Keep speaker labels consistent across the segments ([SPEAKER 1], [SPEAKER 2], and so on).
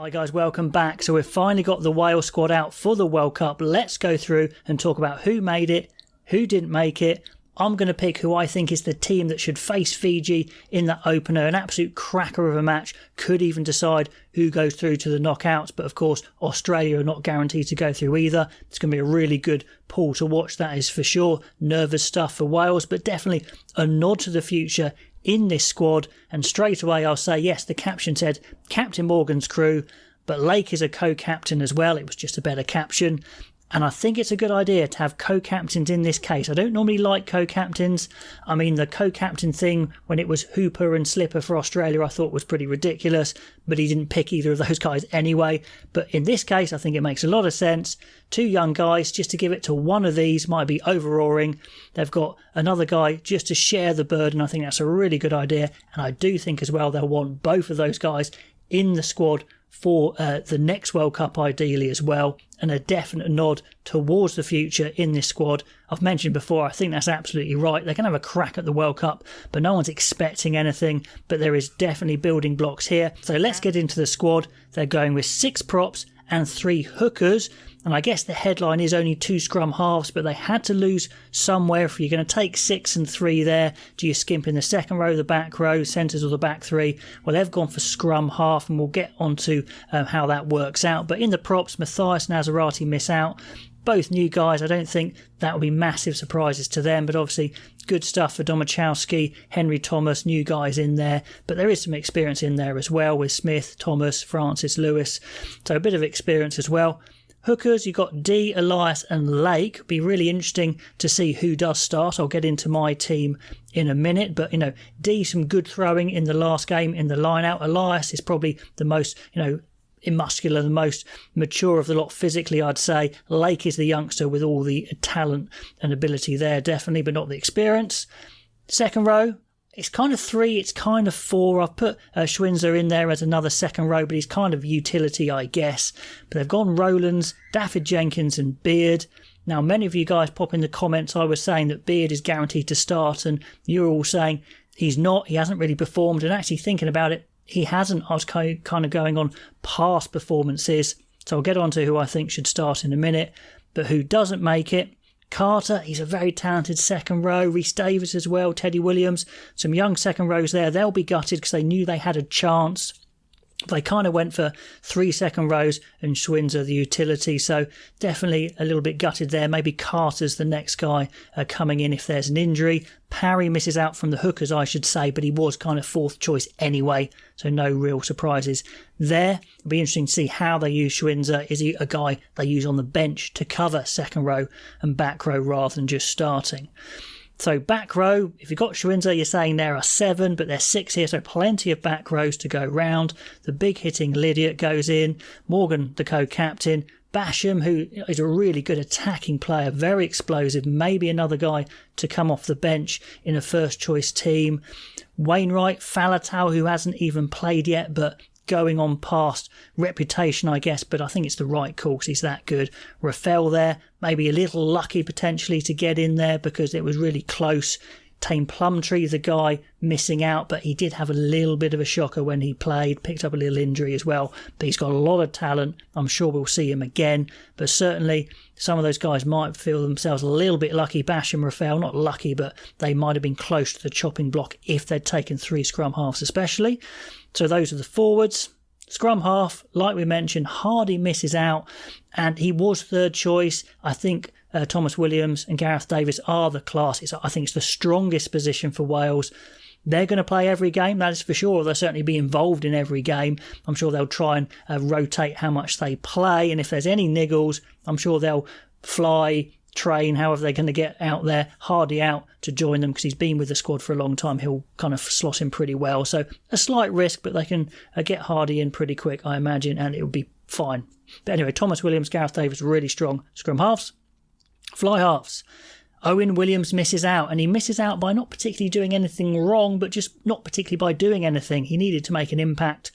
[SPEAKER 1] Hi guys, welcome back. So we've finally got the Wales squad out for the World Cup. Let's go through and talk about who made it, who didn't make it. I'm going to pick who I think is the team that should face Fiji in that opener. An absolute cracker of a match. Could even decide who goes through to the knockouts. But of course, Australia are not guaranteed to go through either. It's going to be a really good pool to watch, that is for sure. Nervous stuff for Wales, but definitely a nod to the future in this squad. And straight away I'll say, yes, the caption said Captain Morgan's crew, but Lake is a co-captain as well. It was just a better caption. And I think it's a good idea to have co-captains in this case. I don't normally like co-captains. I mean, the co-captain thing when it was Hooper and Slipper for Australia I thought was pretty ridiculous, but he didn't pick either of those guys anyway. But in this case, I think it makes a lot of sense. Two young guys, just to give it to one of these might be overawing. They've got another guy just to share the burden. I think that's a really good idea. And I do think as well they'll want both of those guys in the squad for the next World Cup ideally as well, and a definite nod towards the future in this squad. I've mentioned before, I think that's absolutely right. They can have a crack at the World Cup, but no one's expecting anything, but there is definitely building blocks here. So let's get into the squad. They're going with 6 props and 3 hookers. And I guess the headline is only 2 scrum halves, but they had to lose somewhere. If you're going to take 6 and 3 there, do you skimp in the second row, the back row, centres or the back 3? Well, they've gone for scrum half, and we'll get onto how that works out. But in the props, Matthias and Azarati miss out. Both new guys. I don't think that will be massive surprises to them, but obviously good stuff for Domachowski, Henry Thomas, new guys in there. But there is some experience in there as well with Smith, Thomas, Francis, Lewis. So a bit of experience as well. Hookers, you've got D, Elias and Lake. Be really interesting to see who does start. I'll get into my team in a minute. But, D, some good throwing in the last game in the line-out. Elias is probably the most, muscular, the most mature of the lot physically, I'd say. Lake is the youngster with all the talent and ability there, definitely, but not the experience. Second row. It's kind of 3, it's kind of 4. I've put Schwinzer in there as another second row, but he's kind of utility, I guess. But they've gone Rowlands, Daffyd Jenkins and Beard. Now, many of you guys pop in the comments, I was saying that Beard is guaranteed to start, and you're all saying he's not, he hasn't really performed. And actually thinking about it, he hasn't. I was kind of going on past performances. So I'll get on to who I think should start in a minute. But who doesn't make it? Carter, he's a very talented second row. Rhys Davis as well, Teddy Williams. Some young second rows there. They'll be gutted because they knew they had a chance. They kind of went for 3 second rows and Schwinzer the utility. So definitely a little bit gutted there. Maybe Carter's the next guy coming in if there's an injury. Parry misses out from the hookers, I should say, but he was kind of 4th choice anyway. So no real surprises there. It'll be interesting to see how they use Schwinzer. Is he a guy they use on the bench to cover second row and back row rather than just starting? So back row, if you've got Schwinzer, you're saying there are 7, but there's 6 here, so plenty of back rows to go round. The big hitting Lydiate goes in. Morgan, the co-captain. Basham, who is a really good attacking player, very explosive, maybe another guy to come off the bench in a first choice team. Wainwright, Falatau, who hasn't even played yet, but going on past reputation, I guess, but I think it's the right call because he's that good. Rafael there, maybe a little lucky potentially to get in there because it was really close. Tame Plumtree, the guy missing out, but he did have a little bit of a shocker when he played, picked up a little injury as well, but he's got a lot of talent. I'm sure we'll see him again, but certainly some of those guys might feel themselves a little bit lucky. Basham, Rafael, not lucky, but they might have been close to the chopping block if they'd taken 3 scrum halves especially. So those are the forwards. Scrum half, like we mentioned, Hardy misses out, and he was 3rd choice. I think Thomas Williams and Gareth Davis are the class. I think it's the strongest position for Wales. They're going to play every game, that is for sure. They'll certainly be involved in every game. I'm sure they'll try and rotate how much they play, and if there's any niggles, I'm sure they'll fly, train, however they're going to get out there. Hardy out to join them because he's been with the squad for a long time. He'll kind of slot in pretty well. So a slight risk, but they can get Hardy in pretty quick, I imagine, and it'll be fine. But anyway, Thomas Williams, Gareth Davis, really strong scrum halves. Fly halves. Owen Williams misses out, and he misses out by not particularly doing anything wrong, but just not particularly by doing anything. He needed to make an impact.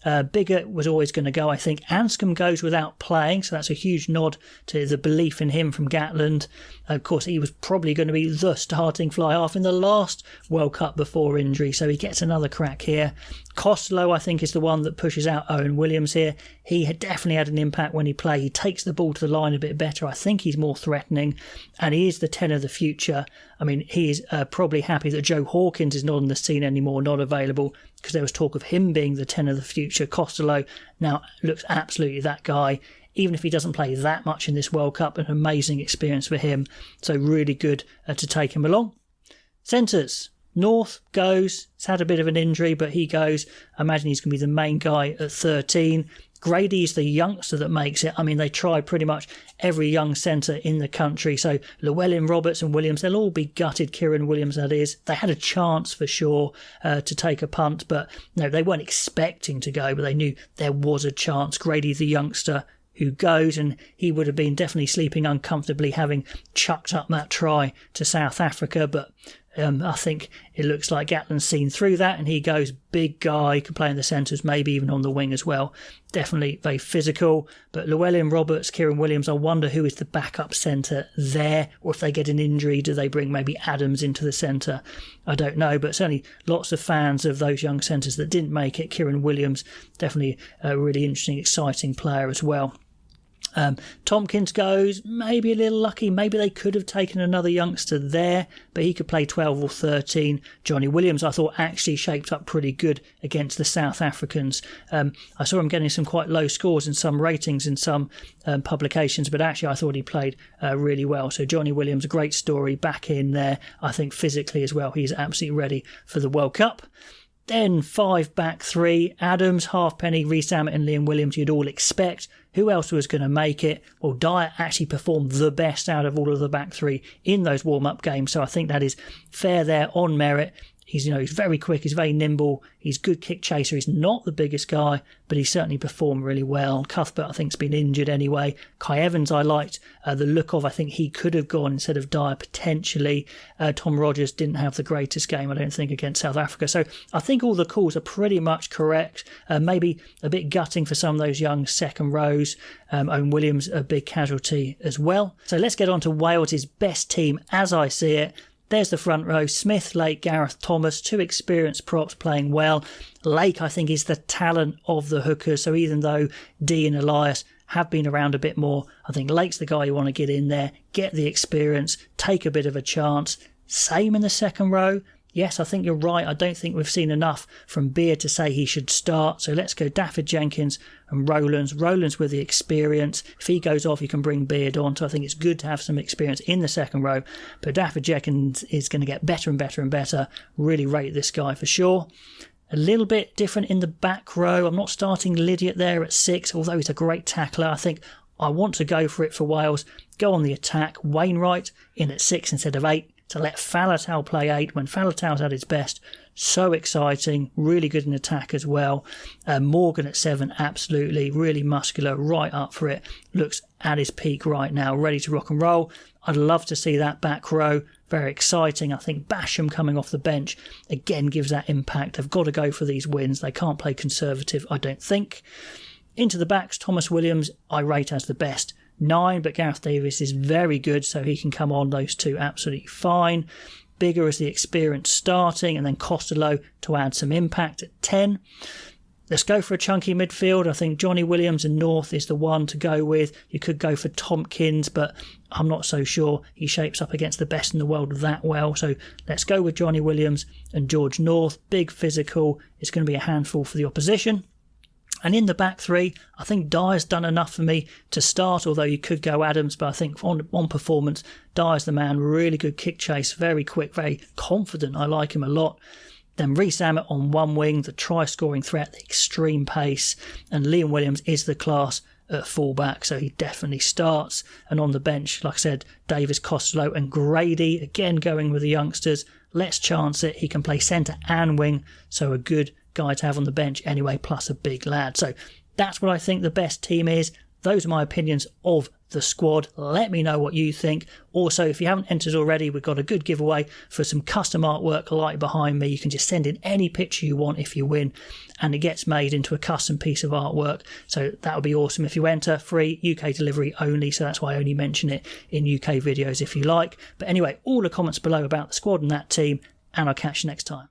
[SPEAKER 1] Biggott was always going to go, I think. Anscombe goes without playing, so that's a huge nod to the belief in him from Gatland. Of course, he was probably going to be the starting fly-half in the last World Cup before injury, so he gets another crack here. Costello, I think, is the one that pushes out Owen Williams here. He had definitely had an impact when he played. He takes the ball to the line a bit better. I think he's more threatening, and he is the 10 of the future. I mean, he is probably happy that Joe Hawkins is not on the scene anymore, not available, because there was talk of him being the 10 of the future. Costello now looks absolutely that guy. Even if he doesn't play that much in this World Cup, an amazing experience for him. So really good to take him along. Centres. North goes. He's had a bit of an injury, but he goes. I imagine he's going to be the main guy at 13. Grady's the youngster that makes it. I mean, they try pretty much every young centre in the country. So Llewellyn, Roberts and Williams, they'll all be gutted. Kieran Williams, that is. They had a chance for sure to take a punt, but no, they weren't expecting to go, but they knew there was a chance. Grady, the youngster who goes, and he would have been definitely sleeping uncomfortably having chucked up that try to South Africa, but I think it looks like Gatland's seen through that, and he goes. Big guy, can play in the centres, maybe even on the wing as well. Definitely very physical. But Llewellyn, Roberts, Kieran Williams, I wonder who is the backup centre there, or if they get an injury, do they bring maybe Adams into the centre? I don't know, but certainly lots of fans of those young centres that didn't make it. Kieran Williams, definitely a really interesting, exciting player as well. Tompkins goes, maybe a little lucky. Maybe they could have taken another youngster there, but he could play 12 or 13. Johnny Williams, I thought, actually shaped up pretty good against the South Africans. I saw him getting some quite low scores in some ratings in some publications, but actually I thought he played really well. So Johnny Williams, a great story back in there. I think physically as well, he's absolutely ready for the World Cup. Then 5 back 3, Adams, Halfpenny, Rees-Zammit and Liam Williams you'd all expect. Who else was going to make it? Well, Dyer actually performed the best out of all of the back 3 in those warm-up games, so I think that is fair there on merit. He's very quick, he's very nimble, he's a good kick chaser, he's not the biggest guy, but he certainly performed really well. Cuthbert, I think, has been injured anyway. Kai Evans, I liked the look of. I think he could have gone instead of Dyer potentially. Tom Rogers didn't have the greatest game, I don't think, against South Africa. So I think all the calls are pretty much correct. Maybe a bit gutting for some of those young second rows. Owen Williams, a big casualty as well. So let's get on to Wales' best team as I see it. There's the front row. Smith, Lake, Gareth, Thomas, 2 experienced props playing well. Lake, I think, is the talent of the hookers. So even though Dee and Elias have been around a bit more, I think Lake's the guy you want to get in there, get the experience, take a bit of a chance. Same in the second row. Yes, I think you're right. I don't think we've seen enough from Beard to say he should start. So let's go Daffyd Jenkins and Rowlands. Rowlands with the experience. If he goes off, you can bring Beard on. So I think it's good to have some experience in the second row. But Daffyd Jenkins is going to get better and better and better. Really rate this guy for sure. A little bit different in the back row. I'm not starting Lydiate there at 6, although he's a great tackler. I think I want to go for it for Wales. Go on the attack. Wainwright in at 6 instead of 8. To let Faletau play 8 when Faletau's at his best. So exciting, really good in attack as well. Morgan at 7, absolutely, really muscular, right up for it. Looks at his peak right now, ready to rock and roll. I'd love to see that back row, very exciting. I think Basham coming off the bench, again, gives that impact. They've got to go for these wins. They can't play conservative, I don't think. Into the backs, Thomas Williams, I rate as the best. 9, but Gareth Davies is very good, so he can come on. Those 2 absolutely fine. Bigger as the experience starting, and then Costello to add some impact at 10. Let's go for a chunky midfield. I think Johnny Williams and North is the one to go with. You could go for Tompkins, but I'm not so sure he shapes up against the best in the world that well. So let's go with Johnny Williams and George North. Big physical. It's going to be a handful for the opposition. And in the back 3, I think Dyer's done enough for me to start, although you could go Adams, but I think on performance, Dyer's the man. Really good kick chase, very quick, very confident. I like him a lot. Then Rees-Zammit on one wing, the try-scoring threat, the extreme pace. And Liam Williams is the class at fullback, so he definitely starts. And on the bench, like I said, Davis, Costello and Grady, again going with the youngsters. Let's chance it. He can play centre and wing, so a good guy to have on the bench anyway, plus a big lad. So that's what I think the best team is. Those are my opinions of the squad. Let me know what you think. Also, if you haven't entered already, we've got a good giveaway for some custom artwork like behind me. You can just send in any picture you want if you win, and it gets made into a custom piece of artwork. So that would be awesome. If you enter, free, UK delivery only, so that's why I only mention it in UK videos if you like. But anyway, all the comments below about the squad and that team, and I'll catch you next time.